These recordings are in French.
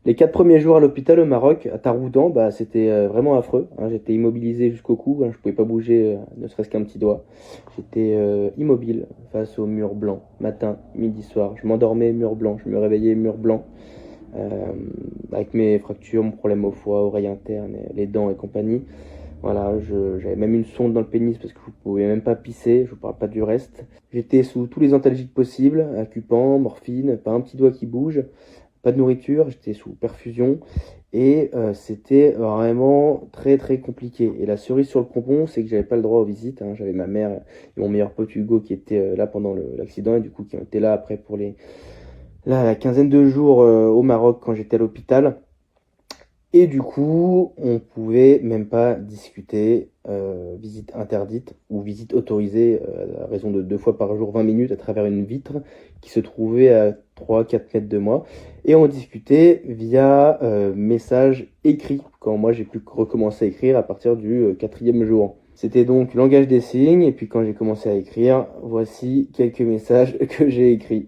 Les 4 premiers jours à l'hôpital au Maroc, à Taroudan, bah, c'était vraiment affreux, hein. J'étais immobilisé jusqu'au cou, hein. Je pouvais pas bouger, ne serait-ce qu'un petit doigt. J'étais immobile face au mur blanc, matin, midi, soir. Je m'endormais, mur blanc, je me réveillais, mur blanc. Euh, Avec mes fractures, mon problème au foie, oreille interne, les dents et compagnie. Voilà, j'avais même une sonde dans le pénis parce que vous pouvez même pas pisser, je vous parle pas du reste. J'étais sous tous les antalgiques possibles, Acupan, morphine, pas un petit doigt qui bouge, pas de nourriture, j'étais sous perfusion et c'était vraiment très très compliqué. Et la cerise sur le pompon, c'est que j'avais pas le droit aux visites, hein. J'avais ma mère et mon meilleur pote Hugo qui étaient là pendant l'accident et du coup qui ont été là après pour la quinzaine de jours au Maroc quand j'étais à l'hôpital. Et du coup, on pouvait même pas discuter visite interdite ou visite autorisée à raison de 2 fois par jour, 20 minutes à travers une vitre qui se trouvait à 3-4 mètres de moi. Et on discutait via message écrit, quand moi j'ai pu recommencer à écrire à partir du quatrième jour. C'était donc langage des signes, et puis quand j'ai commencé à écrire, voici quelques messages que j'ai écrits.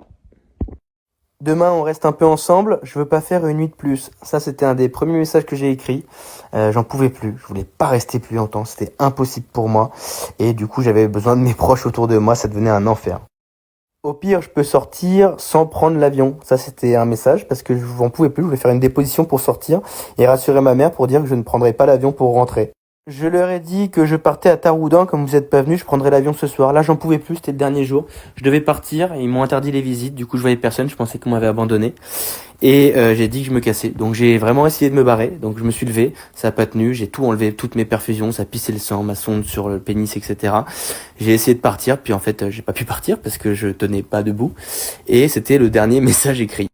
Demain, on reste un peu ensemble. Je veux pas faire une nuit de plus. Ça, c'était un des premiers messages que j'ai écrits. J'en pouvais plus. Je voulais pas rester plus longtemps. C'était impossible pour moi. Et du coup, j'avais besoin de mes proches autour de moi. Ça devenait un enfer. Au pire, je peux sortir sans prendre l'avion. Ça, c'était un message parce que je n'en pouvais plus. Je voulais faire une déposition pour sortir et rassurer ma mère pour dire que je ne prendrais pas l'avion pour rentrer. Je leur ai dit que je partais à Taroudan, comme vous n'êtes pas venus, je prendrais l'avion ce soir. Là, j'en pouvais plus, c'était le dernier jour. Je devais partir, ils m'ont interdit les visites, du coup je voyais personne, je pensais qu'on m'avait abandonné. Et j'ai dit que je me cassais. Donc j'ai vraiment essayé de me barrer, donc je me suis levé, ça a pas tenu, j'ai tout enlevé, toutes mes perfusions, ça pissait le sang, ma sonde sur le pénis, etc. J'ai essayé de partir, puis en fait j'ai pas pu partir parce que je tenais pas debout. Et c'était le dernier message écrit.